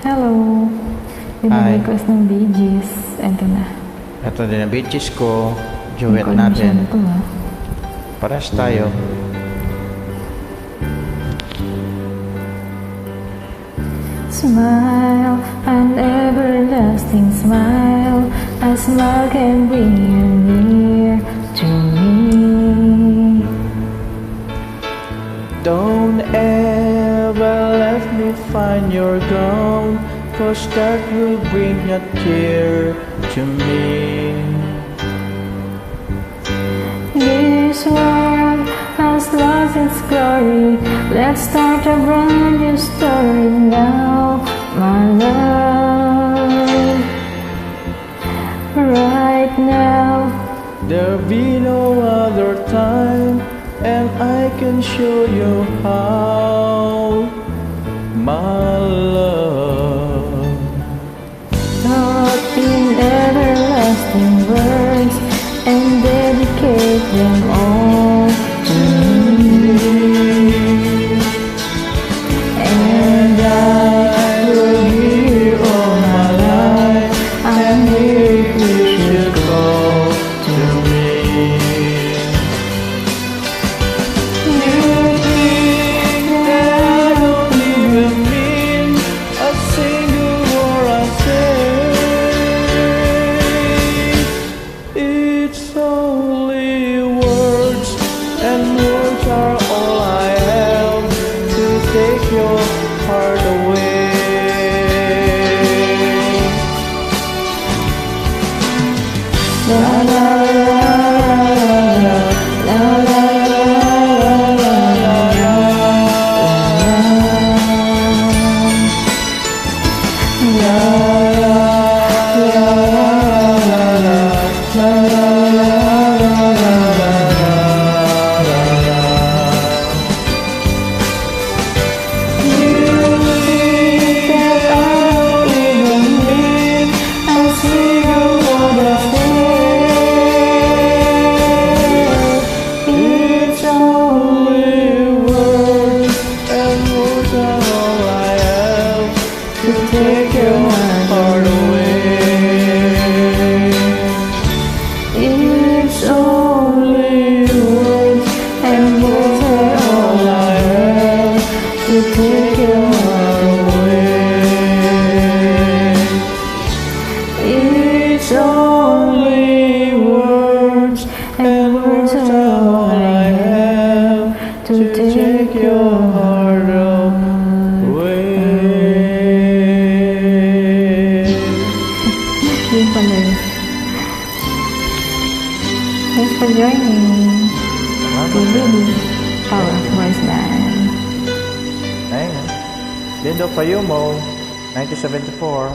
Hello. Hi. Request ng Bee Gees. Ito na. Ito din ang bitches ko. Duet Hindi ko alam siya natin. na to, ha? Paras tayo. Smile, an everlasting smile. A smile can bring you near to me. Don't ever let me find you're gone, 'cause that will bring a tear to me. This world has lost its glory. Let's start a brand new story now, my love. Right now. There'll be no other time, and I can show you how, my love. Not in everlasting words, and dedicate them all to me. And I will give you all my life, and if you should call to me. You think that I don't even mean a single word I say? It's only words, and words are all I have to take your heart away. La la la la la la Take your heart away. It's only words, and words are all I have to take your heart away. It's only words, and words are all I have to take your heart away. Yun pala yun. Thanks for joining. Baby, Power Voice Band. Ayun. Lindo Payumo, 1974.